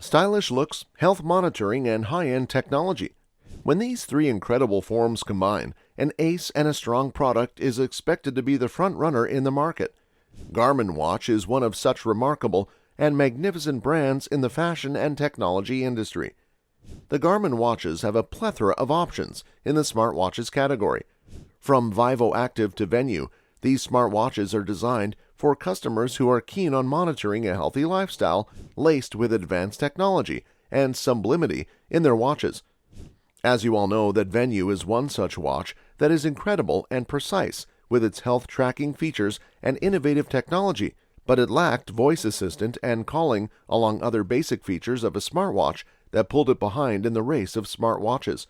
Stylish looks, health monitoring, and high-end technology. When these three incredible forms combine, an ace and a strong product is expected to be the front runner in the market. Garmin Watch is one of such remarkable and magnificent brands in the fashion and technology industry. The Garmin watches have a plethora of options in the smartwatches category. From Vivoactive to Venu, these smartwatches are designed for customers who are keen on monitoring a healthy lifestyle laced with advanced technology and sublimity in their watches. As you all know, that Venu is one such watch that is incredible and precise with its health tracking features and innovative technology, but it lacked voice assistant and calling along other basic features of a smartwatch that pulled it behind in the race of smartwatches.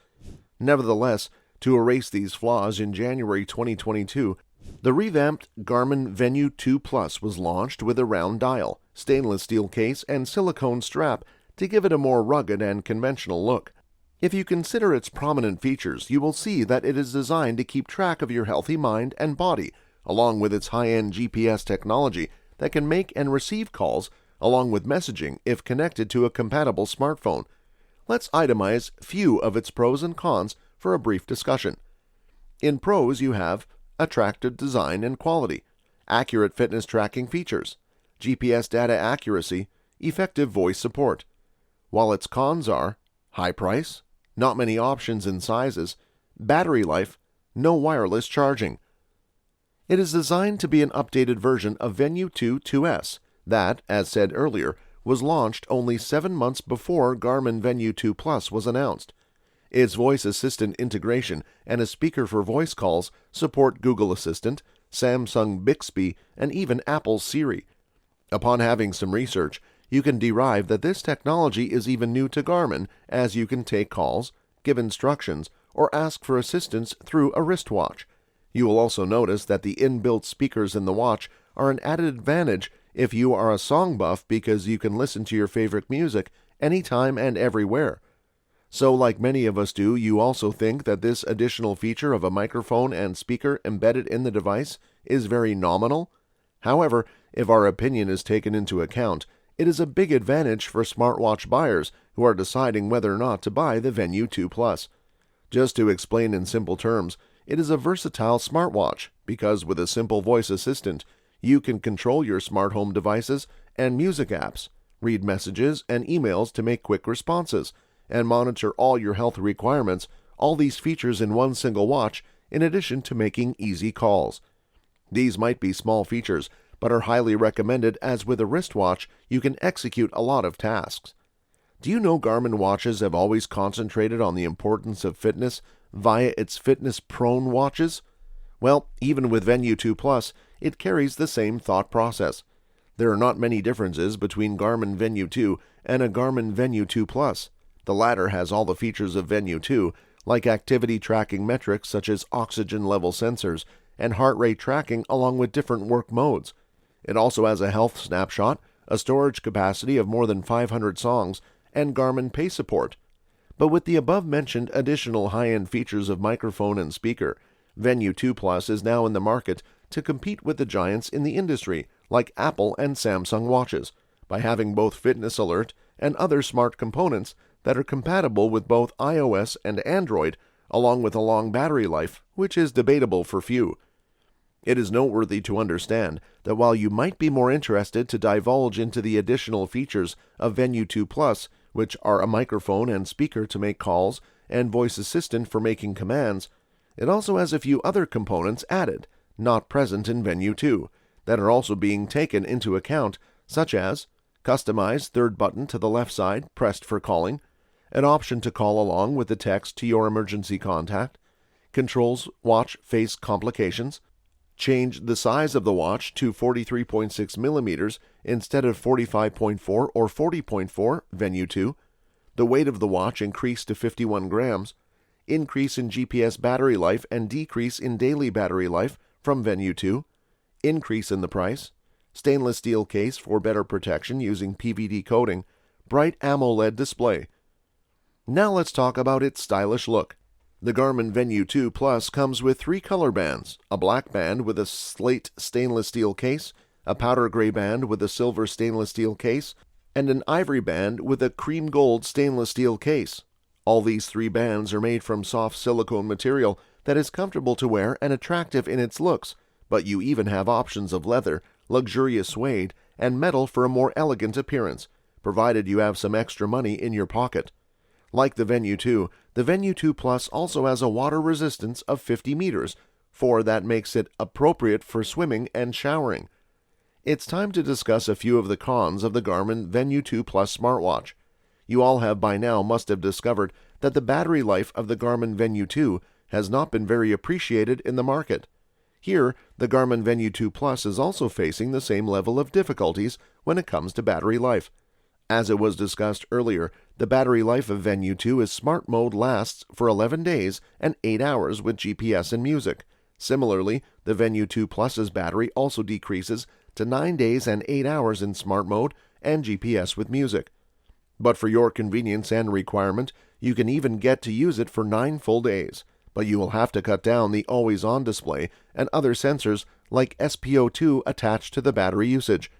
Nevertheless, to erase these flaws, in January 2022, the revamped Garmin Venu 2 Plus was launched with a round dial, stainless steel case, and silicone strap to give it a more rugged and conventional look. If you consider its prominent features, you will see that it is designed to keep track of your healthy mind and body, along with its high-end GPS technology that can make and receive calls, along with messaging if connected to a compatible smartphone. Let's itemize few of its pros and cons for a brief discussion. In pros, you have attractive design and quality, accurate fitness tracking features, GPS data accuracy, effective voice support. While its cons are high price, not many options in sizes, battery life, no wireless charging. It is designed to be an updated version of Venu 2 2S that, as said earlier, was launched only 7 months before Garmin Venu 2 Plus was announced. Its voice assistant integration and a speaker for voice calls support Google Assistant, Samsung Bixby, and even Apple's Siri. Upon having some research, you can derive that this technology is even new to Garmin, as you can take calls, give instructions, or ask for assistance through a wristwatch. You will also notice that the inbuilt speakers in the watch are an added advantage if you are a song buff, because you can listen to your favorite music anytime and everywhere. So, like many of us do, you also think that this additional feature of a microphone and speaker embedded in the device is very nominal? However, if our opinion is taken into account, it is a big advantage for smartwatch buyers who are deciding whether or not to buy the Venu 2 Plus. Just to explain in simple terms, it is a versatile smartwatch because with a simple voice assistant, you can control your smart home devices and music apps, read messages and emails to make quick responses, and monitor all your health requirements, all these features in one single watch, in addition to making easy calls. These might be small features, but are highly recommended, as with a wristwatch, you can execute a lot of tasks. Do you know Garmin watches have always concentrated on the importance of fitness via its fitness-prone watches? Well, even with Venu 2 Plus, it carries the same thought process. There are not many differences between Garmin Venu 2 and a Garmin Venu 2 Plus. The latter has all the features of Venu 2, like activity tracking metrics such as oxygen level sensors and heart rate tracking, along with different work modes. It also has a health snapshot, a storage capacity of more than 500 songs, and Garmin Pay support. But with the above-mentioned additional high-end features of microphone and speaker, Venu 2 Plus is now in the market to compete with the giants in the industry, like Apple and Samsung watches, by having both fitness alert and other smart components that are compatible with both iOS and Android, along with a long battery life, which is debatable for few. It is noteworthy to understand that while you might be more interested to divulge into the additional features of Venu 2 Plus, which are a microphone and speaker to make calls and voice assistant for making commands, it also has a few other components added, not present in Venu 2, that are also being taken into account, such as customized third button to the left side pressed for calling, an option to call along with the text to your emergency contact, controls watch face complications, change the size of the watch to 43.6 millimeters instead of 45.4 or 40.4 Venu 2, the weight of the watch increased to 51 grams, increase in GPS battery life and decrease in daily battery life from Venu 2, increase in the price, stainless steel case for better protection using PVD coating, bright AMOLED display. Now let's talk about its stylish look. The Garmin Venu 2 Plus comes with 3 color bands, a black band with a slate stainless steel case, a powder gray band with a silver stainless steel case, and an ivory band with a cream gold stainless steel case. All these 3 bands are made from soft silicone material that is comfortable to wear and attractive in its looks, but you even have options of leather, luxurious suede, and metal for a more elegant appearance, provided you have some extra money in your pocket. Like the Venu 2, the Venu 2 Plus also has a water resistance of 50 meters, for that makes it appropriate for swimming and showering. It's time to discuss a few of the cons of the Garmin Venu 2 Plus smartwatch. You all have by now must have discovered that the battery life of the Garmin Venu 2 has not been very appreciated in the market. Here, the Garmin Venu 2 Plus is also facing the same level of difficulties when it comes to battery life. As it was discussed earlier, the battery life of Venu 2's smart mode lasts for 11 days and 8 hours with GPS and music. Similarly, the Venu 2 Plus's battery also decreases to 9 days and 8 hours in smart mode and GPS with music. But for your convenience and requirement, you can even get to use it for 9 full days, but you will have to cut down the always-on display and other sensors like SPO2 attached to the battery usage.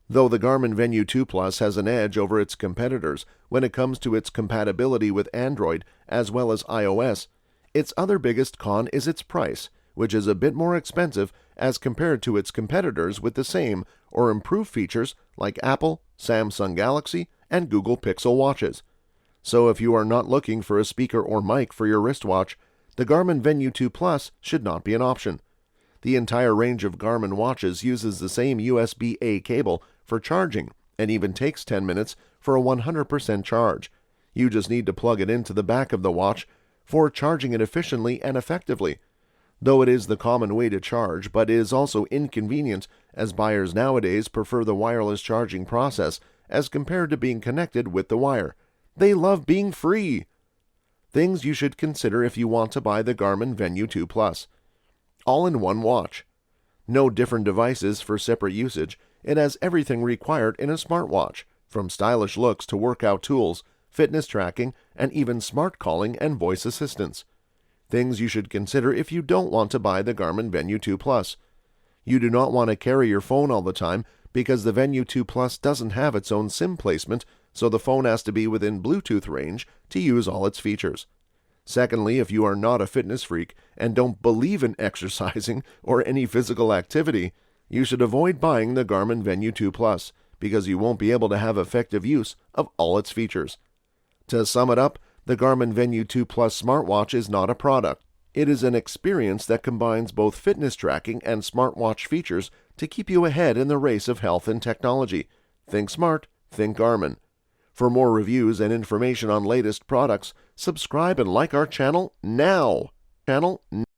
Though the Garmin Venu 2 Plus has an edge over its competitors when it comes to its compatibility with Android as well as iOS, its other biggest con is its price, which is a bit more expensive as compared to its competitors with the same or improved features like Apple, Samsung Galaxy, and Google Pixel watches. So if you are not looking for a speaker or mic for your wristwatch, the Garmin Venu 2 Plus should not be an option. The entire range of Garmin watches uses the same USB-A cable for charging and even takes 10 minutes for a 100% charge. You just need to plug it into the back of the watch for charging it efficiently and effectively. Though it is the common way to charge, but it is also inconvenient as buyers nowadays prefer the wireless charging process as compared to being connected with the wire. They love being free. Things you should consider if you want to buy the Garmin Venu 2 Plus. All-in-one watch. No different devices for separate usage. It has everything required in a smartwatch, from stylish looks to workout tools, fitness tracking, and even smart calling and voice assistance. Things you should consider if you don't want to buy the Garmin Venu 2 Plus. You do not want to carry your phone all the time because the Venu 2 Plus doesn't have its own SIM placement, so the phone has to be within Bluetooth range to use all its features. Secondly, if you are not a fitness freak and don't believe in exercising or any physical activity, you should avoid buying the Garmin Venu 2 Plus because you won't be able to have effective use of all its features. To sum it up, the Garmin Venu 2 Plus smartwatch is not a product. It is an experience that combines both fitness tracking and smartwatch features to keep you ahead in the race of health and technology. Think smart, think Garmin. For more reviews and information on latest products, subscribe and like our channel now.